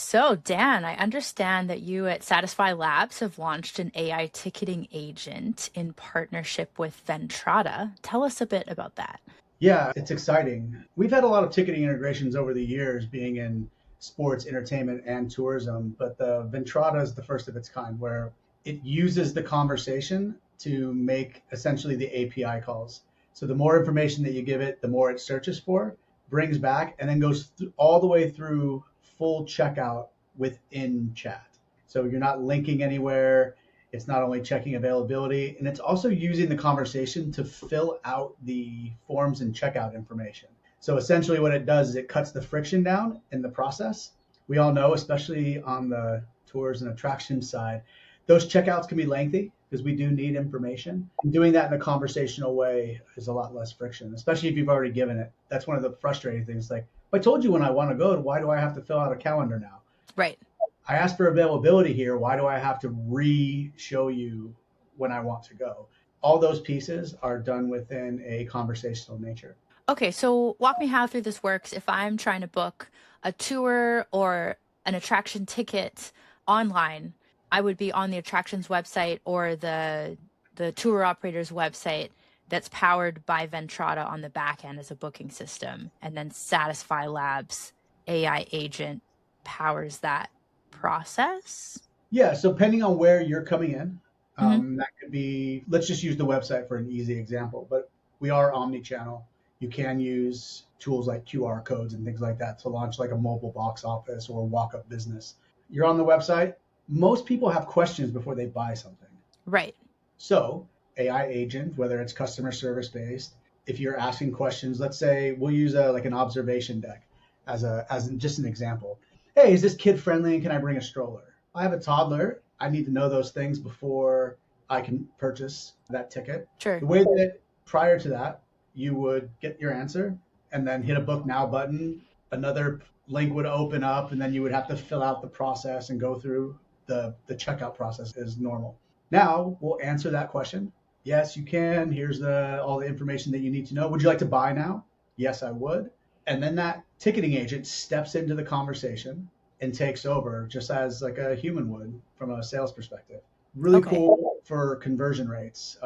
So, Dan, I understand that you at Satisfi Labs have launched an AI ticketing agent in partnership with Ventrata. Tell us a bit about that. Yeah, it's exciting. We've had a lot of ticketing integrations over the years, being in sports, entertainment, and tourism, but the Ventrata is the first of its kind, where it uses the conversation to make essentially the API calls. So the more information that you give it, the more it searches for, brings back, and then goes all the way through full checkout within chat. So you're not linking anywhere. It's not only checking availability, and it's also using the conversation to fill out the forms and checkout information. So essentially, what it does is it cuts the friction down in the process. We all know, especially on the tours and attractions side, those checkouts can be lengthy because we do need information. And doing that in a conversational way is a lot less friction, especially if you've already given it. That's one of the frustrating things. Like, if I told you when I want to go, why do I have to fill out a calendar now? Right. I asked for availability here. Why do I have to re-show you when I want to go? All those pieces are done within a conversational nature. Okay, so walk me how through this works. If I'm trying to book a tour or an attraction ticket online, I would be on the attractions website or the tour operator's website that's powered by Ventrata on the back end as a booking system, and then Satisfy Labs AI agent powers that process. Yeah, so depending on where you're coming in, Hmm. that could be, let's just use the website for an easy example, but we are omni-channel. You can use tools like QR codes and things like that to launch like a mobile box office or walk-up business. You're on the website. Most people have questions before they buy something. Right. So, AI agent, whether it's customer service based, if you're asking questions, let's say we'll use like an observation deck just an example. Hey, is this kid friendly and can I bring a stroller? I have a toddler. I need to know those things before I can purchase that ticket. Sure. The way that prior to that, you would get your answer and then hit a book now button. Another link would open up, and then you would have to fill out the process and go through the checkout process as normal. Now we'll answer that question. Yes, you can. Here's the all the information that you need to know. Would you like to buy now? Yes, I would. And then that ticketing agent steps into the conversation and takes over just as like a human would from a sales perspective. Really Okay. cool for conversion rates.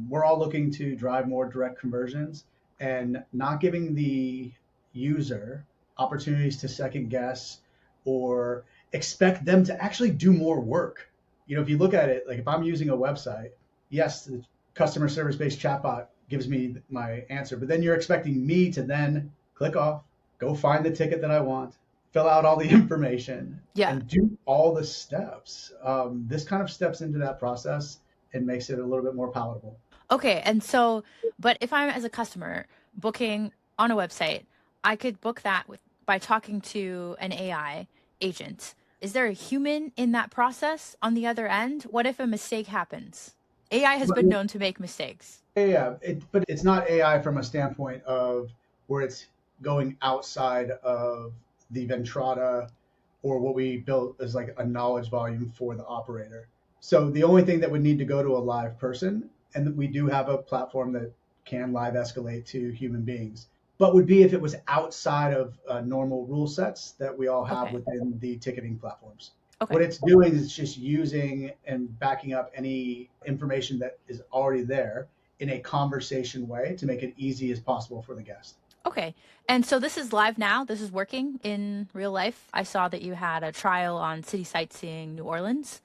We're all looking to drive more direct conversions and not giving the user opportunities to second guess or expect them to actually do more work. If you look at it, like if I'm using a website, yes, the customer service based chatbot gives me my answer, but then you're expecting me to then click off, go find the ticket that I want, fill out all the information, Yeah. and do all the steps. This kind of steps into that process and makes it a little bit more palatable. Okay, and so, but if I'm as a customer booking on a website, I could book that with by talking to an AI agent. Is there a human in that process on the other end? What if a mistake happens? AI has been known to make mistakes. Yeah, but it's not AI from a standpoint of where it's going outside of the Ventrata or what we built as like a knowledge volume for the operator. So the only thing that would need to go to a live person, and we do have a platform that can live escalate to human beings, but would be if it was outside of normal rule sets that we all have Okay. within the ticketing platforms. What Okay. it's doing is just using and backing up any information that is already there in a conversation way to make it easy as possible for the guest. Okay. And so this is live now. This is working in real life. I saw that you had a trial on City Sightseeing New Orleans.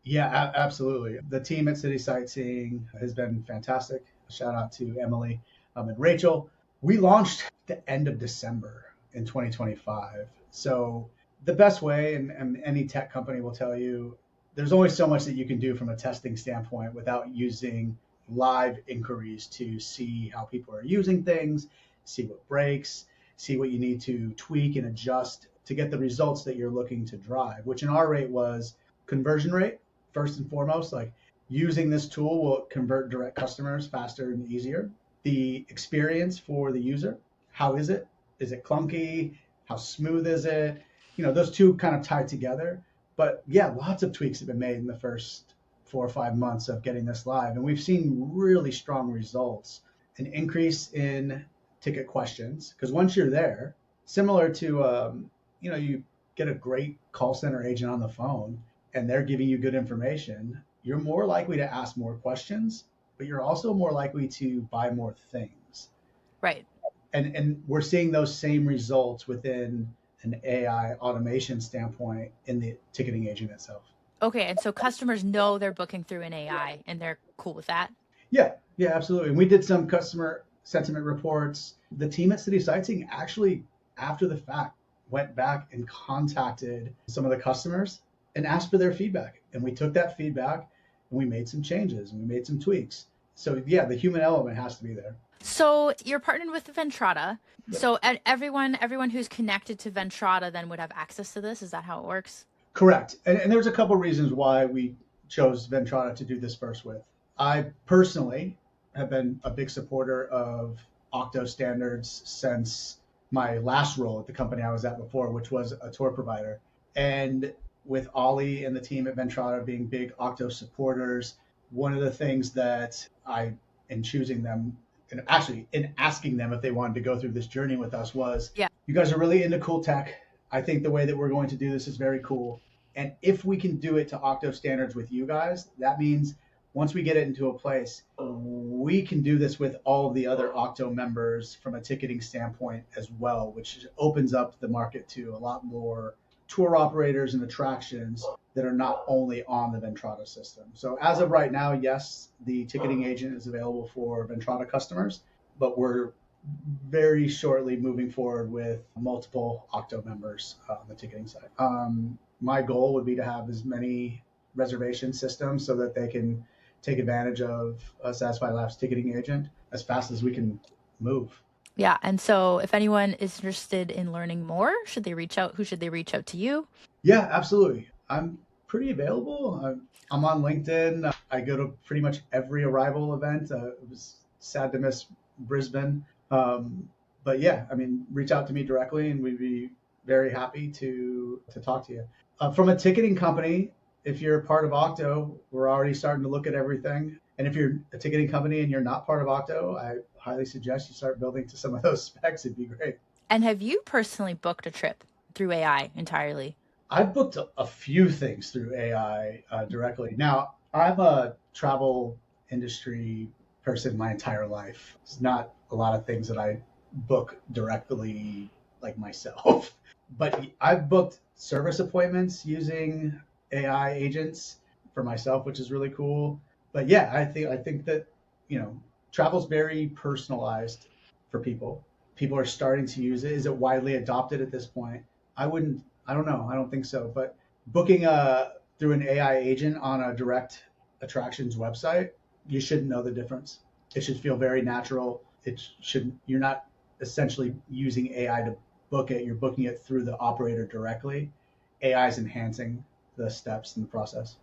Yeah, absolutely. The team at City Sightseeing has been fantastic. Shout out to Emily and Rachel. We launched the end of December in 2025. So the best way, and any tech company will tell you, there's only so much that you can do from a testing standpoint without using live inquiries to see how people are using things, see what breaks, see what you need to tweak and adjust to get the results that you're looking to drive, which in our rate was conversion rate first and foremost. Like, using this tool will convert direct customers faster and easier. The experience for the user, how is it? Is it clunky? How smooth is it? Those two kind of tie together. But yeah, lots of tweaks have been made in the first 4 or 5 months of getting this live, and we've seen really strong results. An increase in ticket questions, because once you're there, similar to you get a great call center agent on the phone and they're giving you good information, you're more likely to ask more questions, but you're also more likely to buy more things. Right. And we're seeing those same results within an AI automation standpoint in the ticketing agent itself. Okay, and so customers know they're booking through an AI and they're cool with that? Yeah, yeah, absolutely. And we did some customer sentiment reports. The team at City Sightseeing actually, after the fact, went back and contacted some of the customers and asked for their feedback. And we took that feedback and we made some changes and we made some tweaks. So yeah, the human element has to be there. So you're partnered with Ventrata. Yep. So everyone who's connected to Ventrata then would have access to this. Is that how it works? Correct. And there's a couple reasons why we chose Ventrata to do this first with. I personally have been a big supporter of Octo standards since my last role at the company I was at before, which was a tour provider. And with Ollie and the team at Ventrata being big Octo supporters, one of the things that I, in choosing them, and actually in asking them if they wanted to go through this journey with us was, Yeah. you guys are really into cool tech. I think the way that we're going to do this is very cool. And if we can do it to Octo standards with you guys, that means once we get it into a place, we can do this with all of the other Octo members from a ticketing standpoint as well, which opens up the market to a lot more tour operators and attractions that are not only on the Ventrata system. So as of right now, yes, the ticketing agent is available for Ventrata customers, but we're very shortly moving forward with multiple Octo members on the ticketing side. My goal would be to have as many reservation systems so that they can take advantage of a Satisfi Labs ticketing agent as fast as we can move. Yeah. And so if anyone is interested in learning more, should they reach out? Who should they reach out to you? Yeah, absolutely. I'm pretty available. I'm on LinkedIn. I go to pretty much every Arrival event. It was sad to miss Brisbane. But yeah, I mean, reach out to me directly and we'd be very happy to talk to you. From a ticketing company, if you're part of Octo, we're already starting to look at everything. And if you're a ticketing company and you're not part of Octo, I highly suggest you start building to some of those specs. It'd be great. And have you personally booked a trip through AI entirely? I've booked a few things through AI directly. Now, I'm a travel industry person my entire life. It's not a lot of things that I book directly like myself. But I've booked service appointments using AI agents for myself, which is really cool. But yeah, I think that, travel's very personalized for people. People are starting to use it. Is it widely adopted at this point? I don't know. I don't think so. But booking through an AI agent on a direct attractions website, you shouldn't know the difference. It should feel very natural. You're not essentially using AI to book it. You're booking it through the operator directly. AI is enhancing the steps in the process.